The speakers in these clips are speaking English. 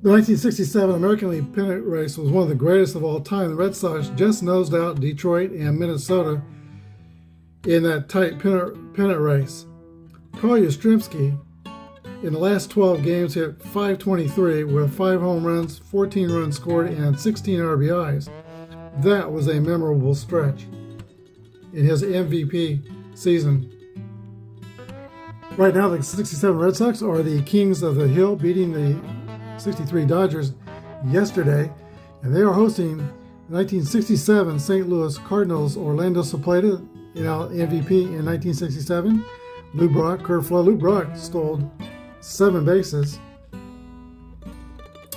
The 1967 American League pennant race was one of the greatest of all time. The Red Sox just nosed out Detroit and Minnesota in that tight pennant race. Carl Yastrzemski, in the last 12 games, hit .523 with 5 home runs, 14 runs scored, and 16 RBIs. That was a memorable stretch in his MVP season. Right now, the 67 Red Sox are the kings of the hill, beating the 63 Dodgers yesterday, and they are hosting the 1967 St. Louis Cardinals. Orlando Cepeda, MVP in 1967. Lou Brock, Kurt Flood. Lou Brock stole 7 bases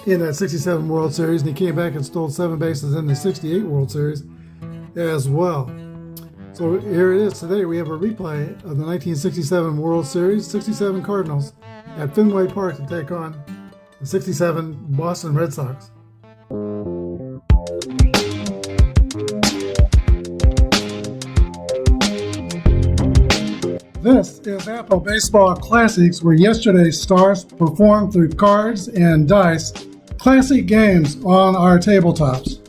in that 67 World Series, and he came back and stole 7 bases in the 68 World Series as well. So here it is today. We have a replay of the 1967 World Series, 67 Cardinals at Fenway Park to take on the 67 Boston Red Sox. This is Apba Baseball Classics, where yesterday's stars performed through cards and dice, classic games on our tabletops.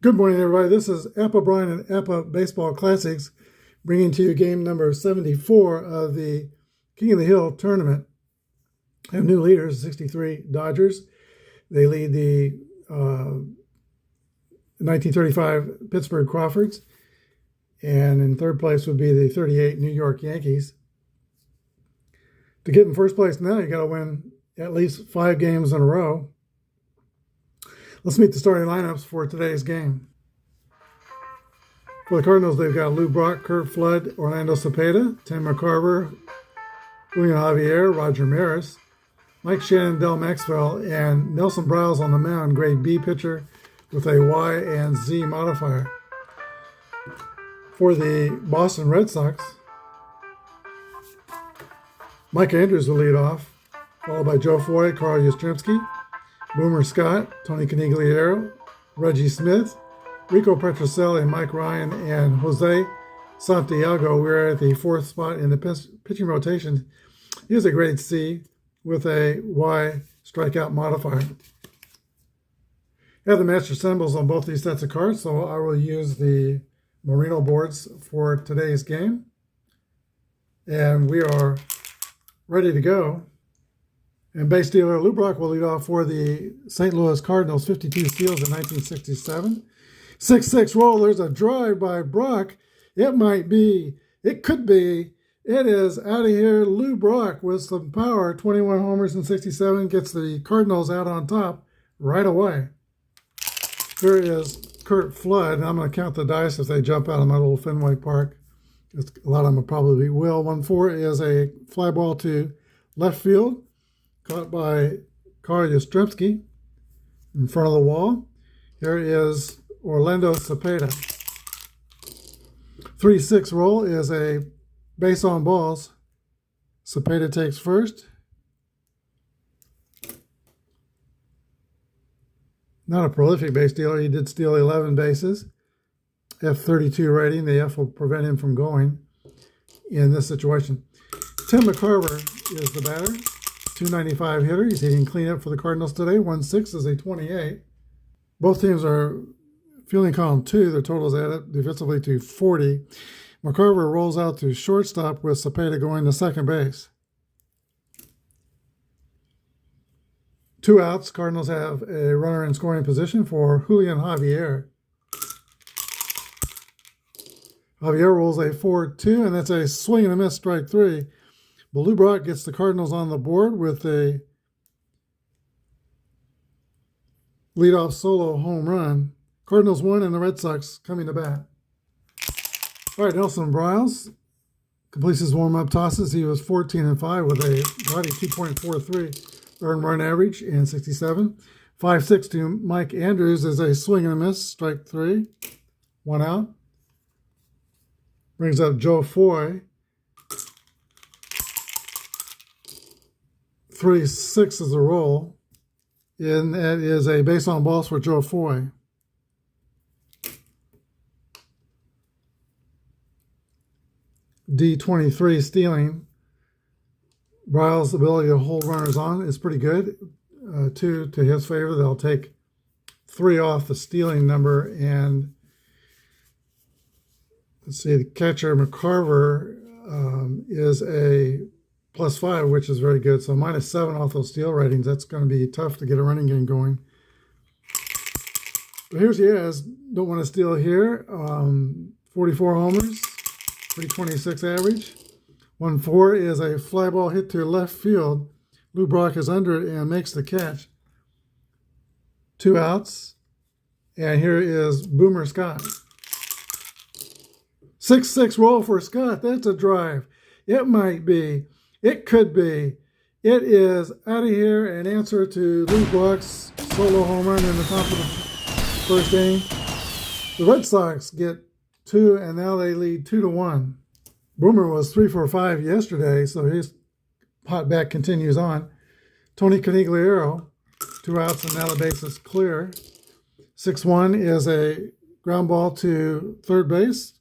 Good morning, everybody. This is Apba Bryan and Apba Baseball Classics, bringing to you game number 74 of the King of the Hill tournament. I have new leaders, 63 Dodgers. They lead the 1935 Pittsburgh Crawfords. And in third place would be the 38 New York Yankees. To get in first place now, you got to win at least 5 games in a row. Let's meet the starting lineups for today's game. For the Cardinals, they've got Lou Brock, Kurt Flood, Orlando Cepeda, Tim McCarver, Julian Javier, Roger Maris, Mike Shannon, Del Maxwell, and Nelson Briles on the mound, grade B pitcher with a Y and Z modifier. For the Boston Red Sox, Mike Andrews will lead off, followed by Joe Foy, Carl Yastrzemski, Boomer Scott, Tony Canigliaro, Reggie Smith, Rico Petrocelli, Mike Ryan, and Jose Santiago. We're at the 4th spot in the pitching rotation. He has a grade C with a Y strikeout modifier. I have the master symbols on both these sets of cards, so I will use the Merino boards for today's game. And we are ready to go. And base dealer Lou Brock will lead off for the St. Louis Cardinals, 52 steals in 1967. 6-6 roll. There's a drive by Brock. It might be, it could be, it is out of here. Lou Brock with some power, 21 homers in 67, gets the Cardinals out on top right away. Here is Kurt Flood, and I'm going to count the dice as they jump out of my little Fenway Park. A lot of them probably will. 1-4 is a fly ball to left field, caught by Carl Yastrzemski in front of the wall. Here is Orlando Cepeda. 3-6 roll is a base on balls. Cepeda takes first. Not a prolific base dealer. He did steal 11 bases. F32 rating. The F will prevent him from going in this situation. Tim McCarver is the batter. 295 hitter. He's hitting cleanup for the Cardinals today. 1-6 is a 28. Both teams are fielding column 2. Their totals add up defensively to 40. McCarver rolls out to shortstop with Cepeda going to second base. 2 outs. Cardinals have a runner in scoring position for Julian Javier. Javier rolls a 4-2, and that's a swing and a miss, strike 3. But Lou Brock gets the Cardinals on the board with a leadoff solo home run. Cardinals won, and the Red Sox coming to bat. All right, Nelson Briles completes his warm-up tosses. He was 14-5 with a body 2.43 earned run average in 67. 5-6 to Mike Andrews is a swing and a miss, strike 3. 1 out. Brings up Joe Foy. 3-6 is a roll, and that is a base on balls for Joe Foy. D23 stealing. Bryles' ability to hold runners on is pretty good. 2 to his favor. They'll take 3 off the stealing number. And let's see, the catcher, McCarver, is a +5, which is very good. So -7 off those steal ratings. That's going to be tough to get a running game going. But here's Yaz. Don't want to steal here. 44 homers, 326 average. 1-4 is a fly ball hit to left field. Lou Brock is under it and makes the catch. 2 outs. And here is Boomer Scott. 6-6 roll for Scott. That's a drive. It might be. It could be. It is out of here. An answer to Lou Brock's solo home run in the top of the first inning. The Red Sox get 2, and now they lead 2-1. Boomer was 3 for 5 yesterday, so his hot bat continues on. Tony Canigliaro, 2 outs, and now the base is clear. 6-1 is a ground ball to third base,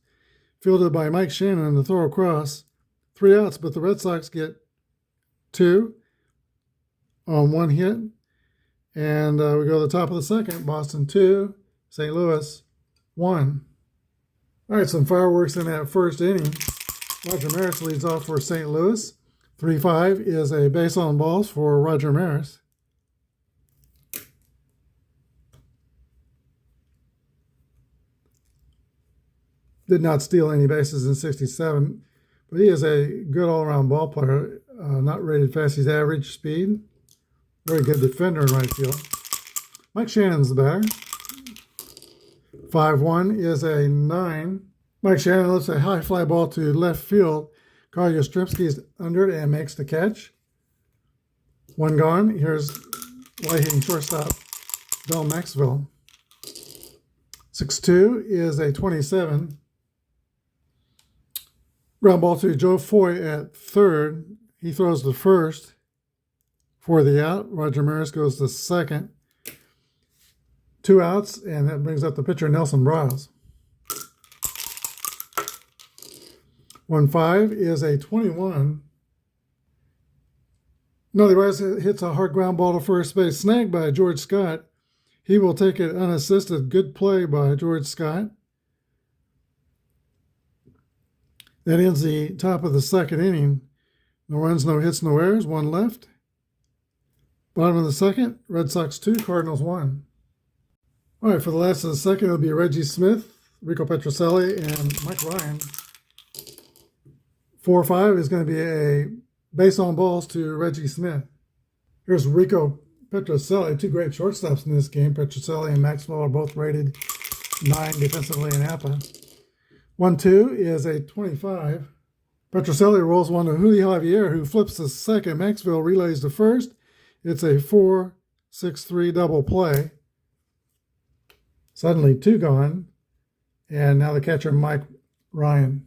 fielded by Mike Shannon, the throw across. 3 outs, but the Red Sox get 2 on 1 hit. And we go to the top of the second. Boston 2, St. Louis 1. All right, some fireworks in that first inning. Roger Maris leads off for St. Louis. 3-5 is a base on balls for Roger Maris. Did not steal any bases in 67, but he is a good all-around ball player. Not rated fast. He's average speed. Very good defender in right field. Mike Shannon's the batter. 5-1 is a 9. Mike Shannon lifts a high fly ball to left field. Carl Yastrzemski's under it and makes the catch. 1 gone. Here's light-hitting shortstop Del Maxwell. 6-2 is a 27. Ground ball to Joe Foy at third. He throws the first for the out. Roger Maris goes to second. 2 outs, and that brings up the pitcher, Nelson Bryles. 1-5 is a 21. Nelly Rice hits a hard ground ball to first base, snagged by George Scott. He will take it unassisted. Good play by George Scott. That ends the top of the second inning. No runs, no hits, no errors. 1 left. Bottom of the second, Red Sox 2, Cardinals 1. All right, for the last of the second, it'll be Reggie Smith, Rico Petrocelli, and Mike Ryan. 4-5 is going to be a base on balls to Reggie Smith. Here's Rico Petrocelli, 2 great shortstops in this game. Petrocelli and Maxwell are both rated 9 defensively in Apba. 1-2 is a 25. Petrocelli rolls one to Julio Javier, who flips to second. Maxwell relays to first. It's a 4-6-3 double play. Suddenly 2 gone. And now the catcher, Mike Ryan.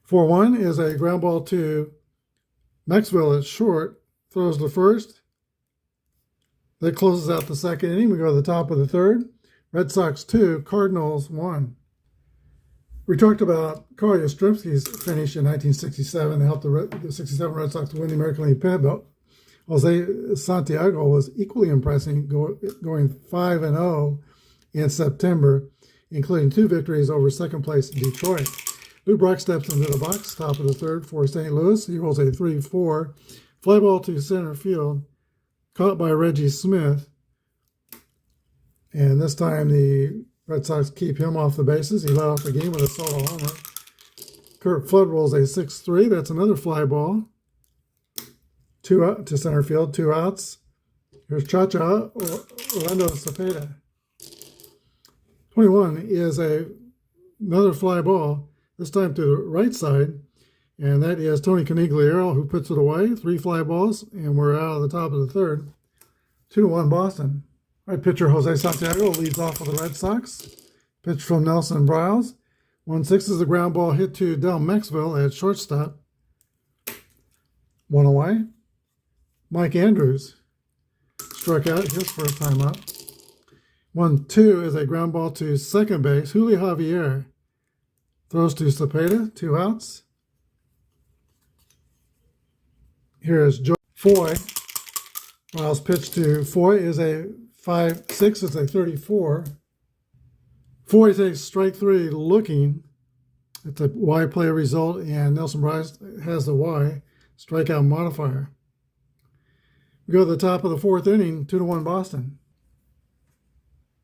4-1 is a ground ball to Maxwell at short. Throws to first. That closes out the second inning. We go to the top of the third. Red Sox 2, Cardinals 1. We talked about Carl Yastrzemski's finish in 1967 that helped the 67 Red Sox to win the American League pennant belt. Jose Santiago was equally impressive, going 5-0 in September, including 2 victories over second place Detroit. Lou Brock steps into the box, top of the third for St. Louis. He rolls a 3-4. Fly ball to center field, caught by Reggie Smith. And this time the Red Sox keep him off the bases. He led off the game with a solo homer. Kurt Flood rolls a 6-3. That's another fly ball. 2 out to center field, 2 outs. Here's Cha-Cha, Orlando Cepeda. 21 is another fly ball, this time to the right side. And that is Tony Canigliaro, who puts it away. 3 fly balls, and we're out of the top of the third. 2-1 Boston. All right, pitcher Jose Santiago leads off for the Red Sox. Pitch from Nelson Bryles. 1-6 is a ground ball hit to Del Maxwell at shortstop. 1 away. Mike Andrews struck out his first time up. 1-2 is a ground ball to second base. Julio Javier throws to Cepeda, 2 outs. Here is Foy. Miles pitch to Foy is a 5-6. It's a 34. Foy takes strike 3 looking. It's a Y play result, and Nelson Bryce has the Y strikeout modifier. We go to the top of the 4th inning, 2-1 Boston.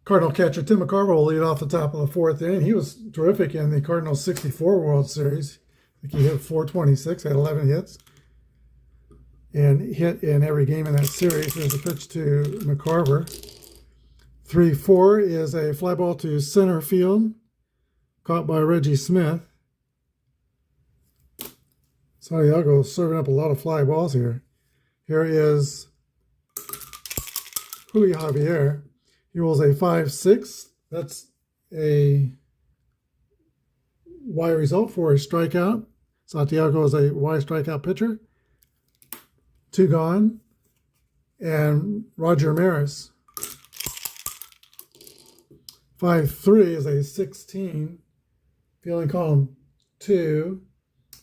Cardinal catcher Tim McCarver will lead off the top of the 4th inning. He was terrific in the Cardinals 64 World Series. I think he hit 426, had 11 hits, and hit in every game in that series. There's a pitch to McCarver. 3-4 is a fly ball to center field, caught by Reggie Smith. Santiago serving up a lot of fly balls here. Here is Julio Javier. He rolls a 5-6. That's a Y result for a strikeout. Santiago is a Y strikeout pitcher. 2 gone. And Roger Maris. 5-3 is a 16. Fielding column 2.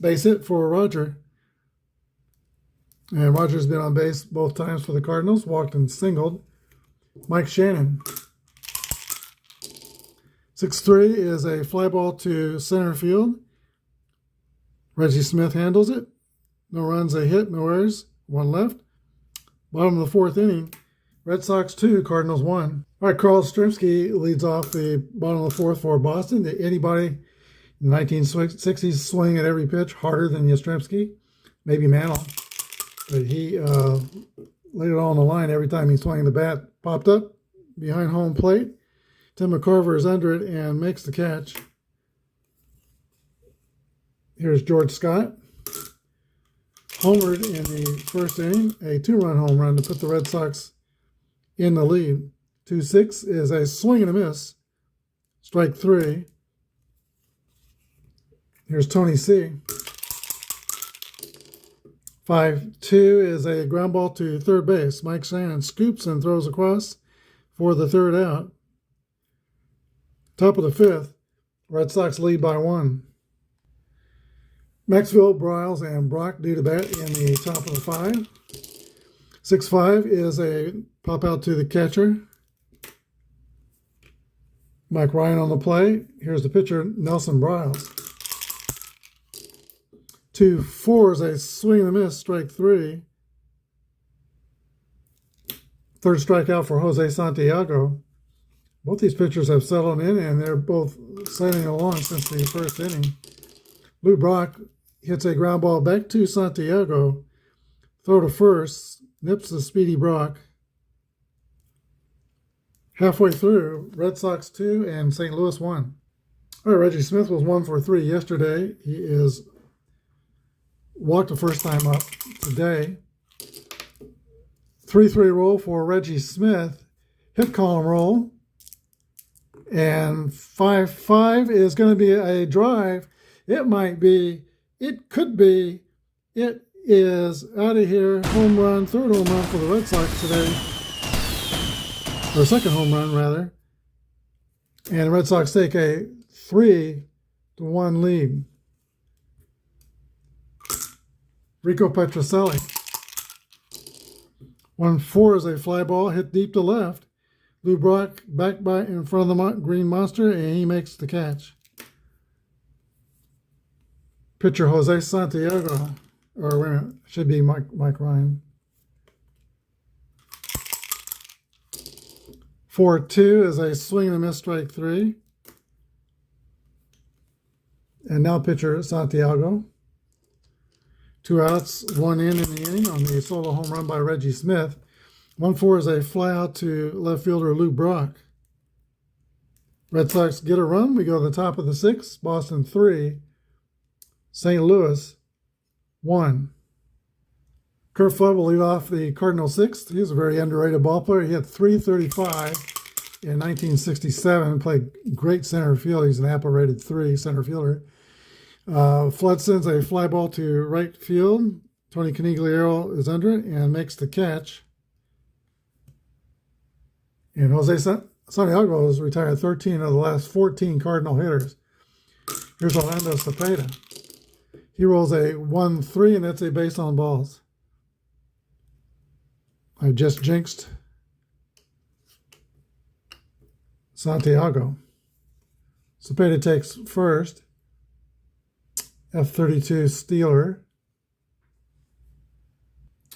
Base hit for Roger. And Roger's been on base both times for the Cardinals, walked and singled. Mike Shannon. 6-3 is a fly ball to center field. Reggie Smith handles it. No runs, a hit, no errors. 1 left. Bottom of the 4th inning. Red Sox 2, Cardinals 1. All right, Carl Yastrzemski leads off the bottom of the 4th for Boston. Did anybody in the 1960s swing at every pitch harder than Yastrzemski? Maybe Mantle. But he laid it all on the line every time he swung the bat. Popped up behind home plate. Tim McCarver is under it and makes the catch. Here's George Scott. Homered in the 1st inning. A 2-run home run to put the Red Sox in the lead. 2-6 is a swing and a miss. Strike 3. Here's Tony C. 5-2 is a ground ball to third base. Mike Shannon scoops and throws across for the 3rd out. Top of the 5th, Red Sox lead by 1. Maxfield, Bryles, and Brock do the bat in the top of the 5. 6-5 is a pop out to the catcher. Mike Ryan on the play. Here's the pitcher, Nelson Bryles. 2-4 is a swing and a miss, strike 3. 3rd strikeout for Jose Santiago. Both these pitchers have settled in, and they're both sailing along since the 1st inning. Lou Brock hits a ground ball back to Santiago. Throw to first, nips the speedy Brock. Halfway through, Red Sox 2 and St. Louis 1. All right, Reggie Smith was 1 for 3 yesterday. He is walked the first time up today. 3-3 roll for Reggie Smith. Hit column roll. And 5-5 is going to be a drive. It might be. It could be. It is out of here. Home run. 3rd home run for the Red Sox today. Or 2nd home run, rather. And the Red Sox take a 3-1 lead. Rico Petrocelli. 1-4 is a fly ball hit deep to left. Lou Brock back by in front of the Green Monster, and he makes the catch. Pitcher Jose Santiago, or wait a minute, should be Mike Ryan. 4-2 is a swing and a miss, strike 3. And now pitcher Santiago. 2 outs, 1 in the inning on the solo home run by Reggie Smith. 1-4 is a fly out to left fielder Lou Brock. Red Sox get a run. We go to the top of the 6th. Boston 3, St. Louis 1. Kurt Flood will lead off the Cardinals 6th. He's a very underrated ball player. He had .335 in 1967. Played great center field. He's an Apba rated 3 center fielder. Flood sends a fly ball to right field. Tony Canigliaro is under it and makes the catch. And Jose Santiago has retired 13 of the last 14 Cardinal hitters. Here's Orlando Cepeda. He rolls a 1-3, and that's a base on balls. I just jinxed Santiago. Cepeda takes first. F32 Steeler.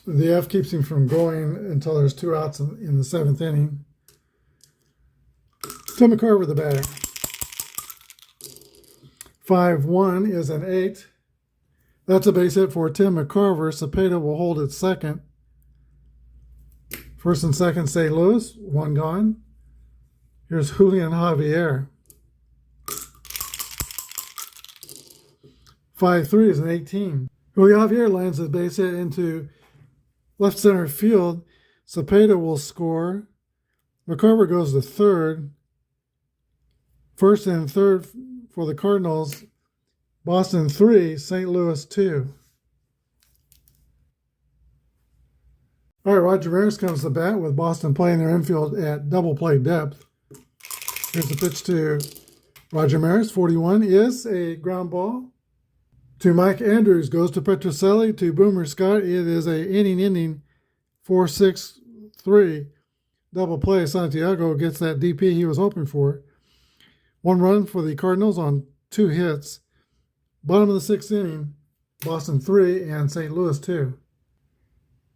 The F keeps him from going until there's 2 outs in the 7th inning. Tim McCarver, the batter. 5-1 is an 8. That's a base hit for Tim McCarver. Cepeda will hold at second. First and second, St. Louis. 1 gone. Here's Julian Javier. 5-3 is an 18. Julian Javier lands a base hit into left center field. Cepeda will score. McCarver goes to third. First and third for the Cardinals. Boston 3, St. Louis 2. All right, Roger Maris comes to bat with Boston playing their infield at double play depth. Here's the pitch to Roger Maris. 41 is a ground ball. To Mike Andrews, goes to Petrocelli, to Boomer Scott. It is a inning 4-6-3 double play. Santiago gets that DP he was hoping for. 1 run for the Cardinals on 2 hits. Bottom of the 6th inning, Boston 3 and St. Louis 2.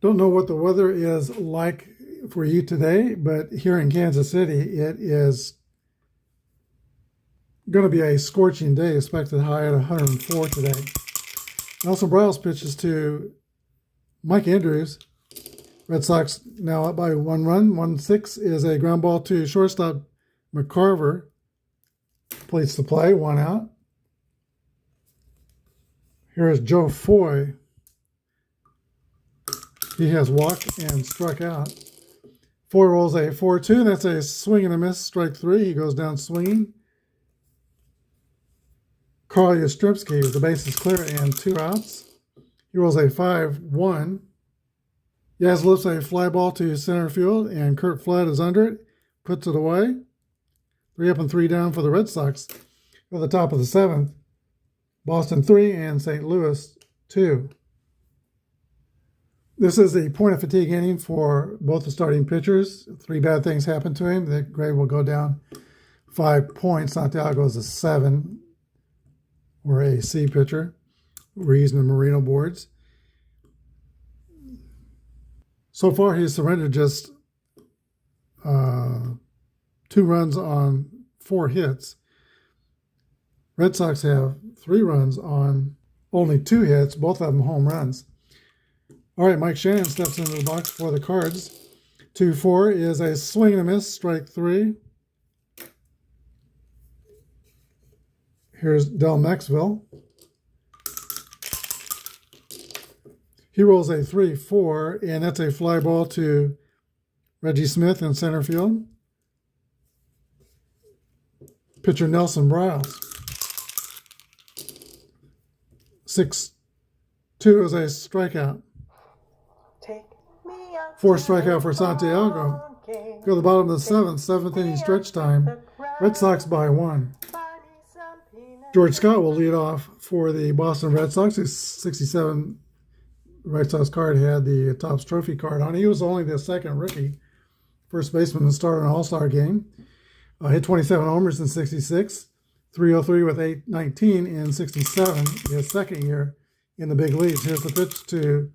Don't know what the weather is like for you today, but here in Kansas City, it is going to be a scorching day, expected high at 104 today. Nelson Briles pitches to Mike Andrews. Red Sox now up by 1 run. 1-6 is a ground ball to shortstop McCarver. Plates the play, 1 out. Here is Joe Foy. He has walked and struck out. Foy rolls a 4-2. That's a swing and a miss, strike 3. He goes down swinging. Carl Yastrzemski, the base is clear and 2 outs. He rolls a 5-1. Yaz lifts a fly ball to center field, and Kurt Flood is under it, puts it away. 3 up and 3 down for the Red Sox. At the top of the 7th, Boston 3 and St. Louis 2. This is a point of fatigue inning for both the starting pitchers. 3 bad things happened to him. The grade will go down 5 points. Santiago is a 7 or a C pitcher. We're using the Merino boards. So far, he's surrendered just 2 runs on 4 hits. Red Sox have 3 runs on only 2 hits, both of them home runs. All right, Mike Shannon steps into the box for the Cards. 2-4 is a swing and a miss, strike 3. Here's Del Maxwell. He rolls a 3-4, and that's a fly ball to Reggie Smith in center field. Pitcher Nelson Briles. 6-2 is a strikeout. 4th strikeout for Santiago. Go to the bottom of the 7th inning stretch time. Red Sox by 1. George Scott will lead off for the Boston Red Sox. His 67 Red Sox card had the Topps Trophy card on. He was only the 2nd rookie first baseman to start an All-Star game. Hit 27 homers in 66, 303 with 819 in 67, his 2nd year in the big leagues. Here's the pitch to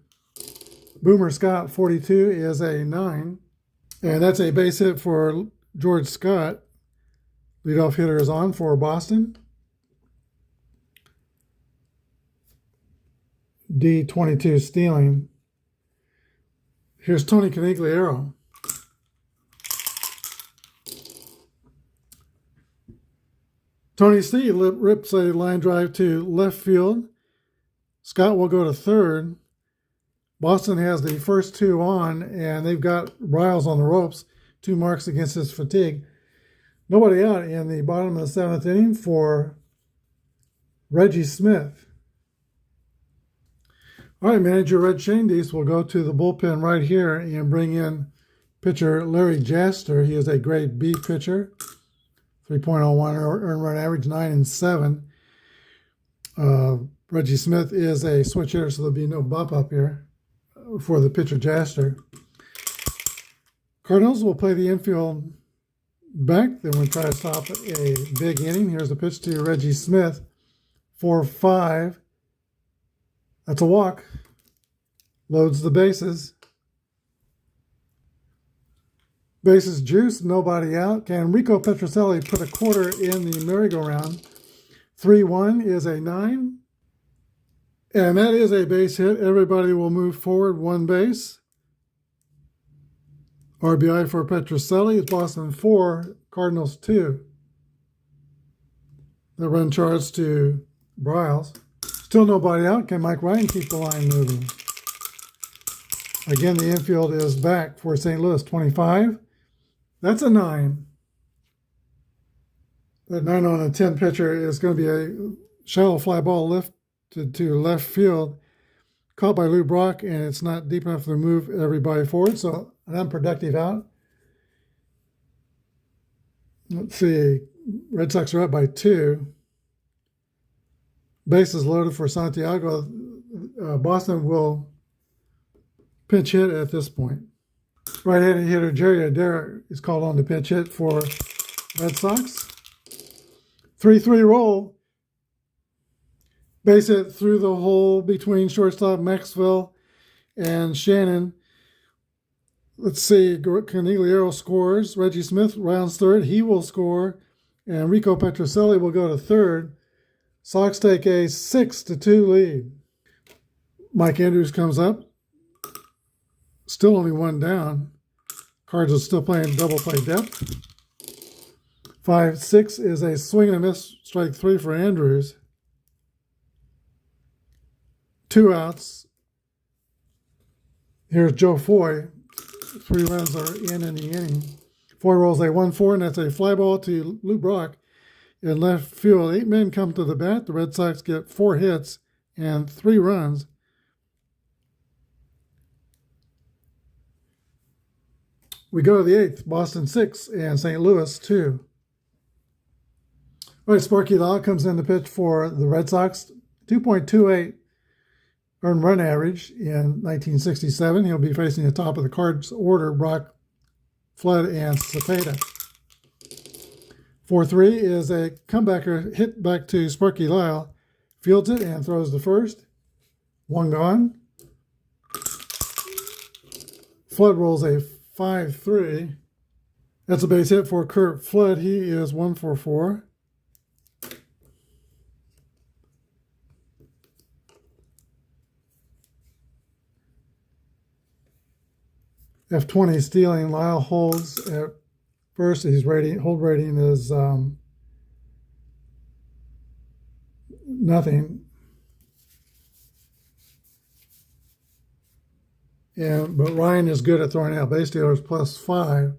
Boomer Scott. 42 is a 9, and that's a base hit for George Scott. Leadoff hitter is on for Boston. D22 stealing. Here's Tony Canigliaro. Tony C. rips a line drive to left field. Scott will go to third. Boston has the first 2 on, and they've got Briles on the ropes. 2 marks against his fatigue. Nobody out in the bottom of the 7th inning for Reggie Smith. All right, manager Red Shandies will go to the bullpen right here and bring in pitcher Larry Jaster. He is a grade B pitcher. 3.01 earned run average, 9 and 7. Reggie Smith is a switch hitter, so there'll be no bump up here for the pitcher Jaster. Cardinals will play the infield back. Then we'll try to stop a big inning. Here's the pitch to Reggie Smith. 4-5. That's a walk. Loads the bases. Bases juiced, nobody out. Can Rico Petrocelli put a quarter in the merry-go-round? 3-1 is a 9. And that is a base hit. Everybody will move forward one base. RBI for Petrocelli. It's Boston 4, Cardinals 2. The run charge to Bryles. Still nobody out. Can Mike Ryan keep the line moving? Again, the infield is back for St. Louis. 25. That's a 9. That 9 on a 10 pitcher is going to be a shallow fly ball lifted to left field, caught by Lou Brock, and it's not deep enough to move everybody forward, so an unproductive out. Let's see, Red Sox are up by 2. Bases loaded for Santiago. Boston will pinch hit at this point. Right-handed hitter Jerry Adair is called on to pinch hit for Red Sox. 3-3 roll. Base hit through the hole between shortstop Maxwell and Shannon. Let's see, Canigliaro scores. Reggie Smith rounds third. He will score. And Rico Petrocelli will go to third. Sox take a 6-2 lead. Mike Andrews comes up. Still only 1 down. Cards are still playing double play depth. 5-6 is a swing and a miss, strike 3 for Andrews. 2 outs. Here's Joe Foy. 3 runs are in the inning. Foy rolls a 1-4, and that's a fly ball to Lou Brock in left field. 8 men come to the bat. The Red Sox get 4 hits and 3 runs. We go to the 8th, Boston 6 and St. Louis 2. All right, Sparky Law comes in to pitch for the Red Sox. 2.28 earned run average in 1967. He'll be facing the top of the Cards order, Brock, Flood, and Cepeda. 4-3 is a comebacker hit back to Sparky Lyle. Fields it and throws the first. 1 gone. Flood rolls a 5-3. That's a base hit for Kurt Flood. He is 1-for-4. F20 stealing. Lyle holds at first. His hold rating is nothing. But Ryan is good at throwing out base stealers, +5.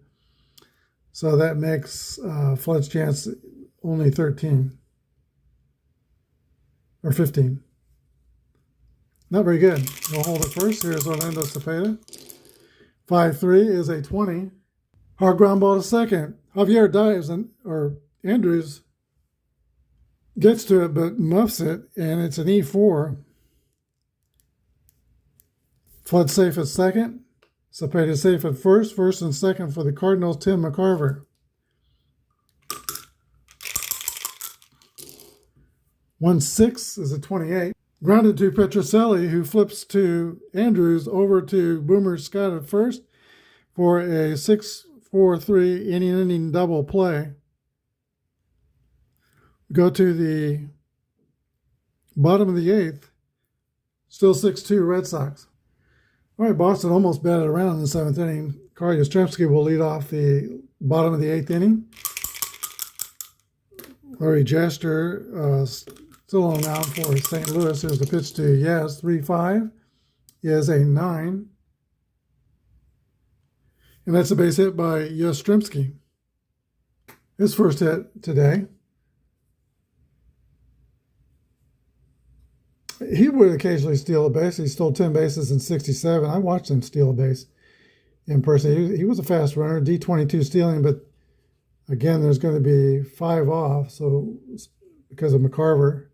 So that makes Flood's chance only 13 or 15. Not very good. We'll hold it first. Here's Orlando Cepeda. 5-3 is a 20. Hard ground ball to second. Javier dives, or Andrews gets to it but muffs it, and it's an E4. Flood safe at second. Cepeda safe at first. First and second for the Cardinals, Tim McCarver. 1-6 is a 28. Grounded to Petrocelli, who flips to Andrews over to Boomer Scott at first for a 6-4-3 inning double play. Go to the bottom of the 8th. Still 6-2 Red Sox. All right, Boston almost batted around in the 7th inning. Carl Yastrzemski will lead off the bottom of the 8th inning. Larry Jaster still on mound for St. Louis. Here's the pitch to Yaz. 3-5 is a 9. And that's a base hit by Yastrzemski. His first hit today. He would occasionally steal a base. He stole 10 bases in 67. I watched him steal a base in person. He was a fast runner, D22 stealing, but again, there's going to be 5 off, so because of McCarver.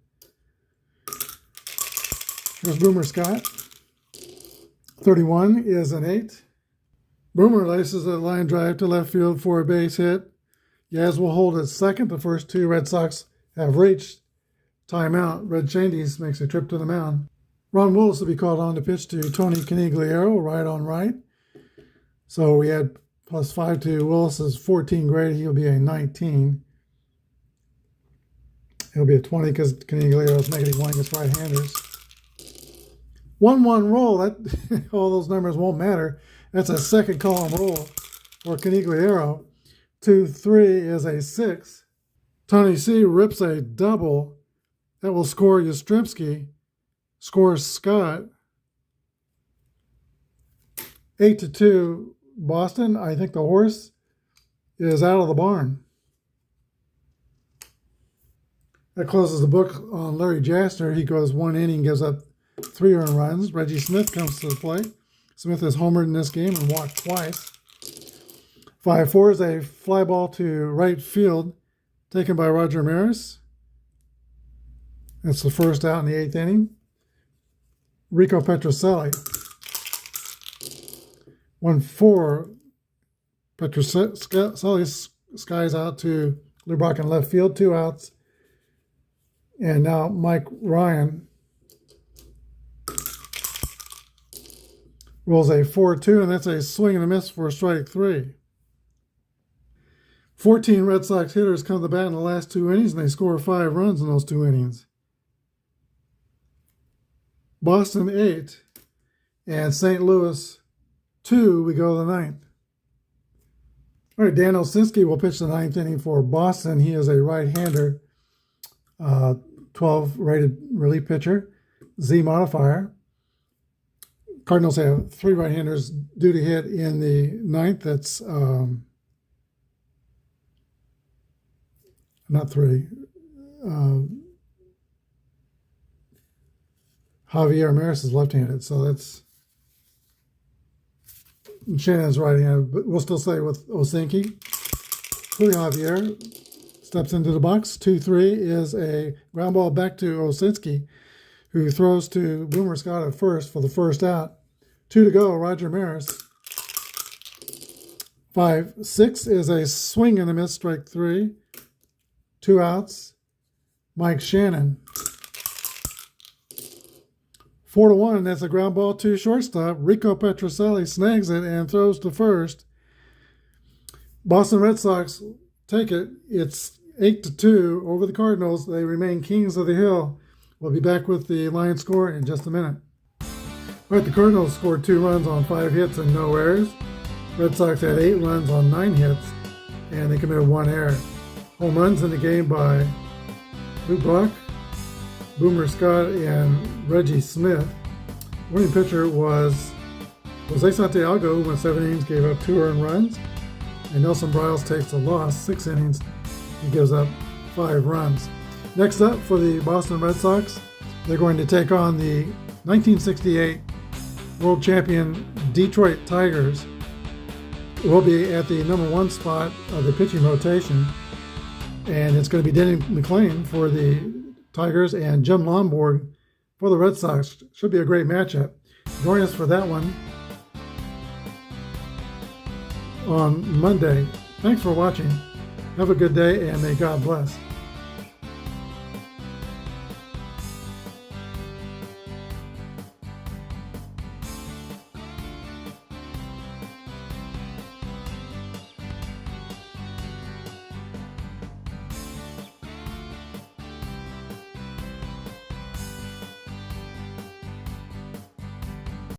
Here's Boomer Scott. 31 is an 8. Boomer laces a line drive to left field for a base hit. Yaz will hold at second. The first 2 Red Sox have reached timeout. Red Shandies makes a trip to the mound. Ron Willis will be called on to pitch to Tony Canigliaro, right on right. So we had +5 to Willis's 14 grade. He'll be a 19. He'll be a 20 because Canigliaro's -1 against right-handers. 1-1 roll. That all those numbers won't matter. That's a second column roll for Canigliaro. 2-3 is a 6. Tony C rips a double. That will score Yastrzemski. Scores Scott. 8-2 Boston. I think the horse is out of the barn. That closes the book on Larry Jasner. He goes 1 inning, gives up 3 earned runs. Reggie Smith comes to the plate. Smith has homered in this game and walked twice. 5-4 is a fly ball to right field, taken by Roger Maris. That's the first out in the 8th inning. Rico Petrocelli. 1-4. Petrocelli skies out to Lubrock in left field, 2 outs. And now Mike Ryan rolls a 4-2, and that's a swing and a miss for strike 3. 14 Red Sox hitters come to the bat in the last 2 innings, and they score 5 runs in those 2 innings. Boston 8 and St. Louis 2. We go to the 9th. All right, Dan Osinski will pitch the 9th inning for Boston. He is a right-hander, 12 rated relief pitcher, Z modifier. Cardinals have 3 right-handers due to hit in the 9th. That's not 3. Javier Maris is left-handed, so that's Shannon's right-handed, but we'll still say with Osinski. Julio Javier steps into the box. 2-3 is a ground ball back to Osinski, who throws to Boomer Scott at first for the first out. 2 to go, Roger Maris. 5-6 is a swing and a miss, strike 3. 2 outs, Mike Shannon. 4-1, that's a ground ball to shortstop. Rico Petrocelli snags it and throws to first. Boston Red Sox take it. It's 8-2 over the Cardinals. They remain kings of the hill. We'll be back with the line score in just a minute. All right, the Cardinals scored 2 runs on 5 hits and no errors. Red Sox had 8 runs on 9 hits, and they committed 1 error. Home runs in the game by Lubrock, Boomer Scott, and Reggie Smith. Winning pitcher was Jose Santiago, who went 7 innings, gave up 2 earned runs. And Nelson Briles takes a loss, 6 innings. He gives up 5 runs. Next up for the Boston Red Sox, they're going to take on the 1968 world champion Detroit Tigers. It will be at the number 1 spot of the pitching rotation. And it's going to be Denny McLain for the Tigers and Jim Lonborg for the Red Sox. Should be a great matchup. Join us for that one on Monday. Thanks for watching. Have a good day, and may God bless.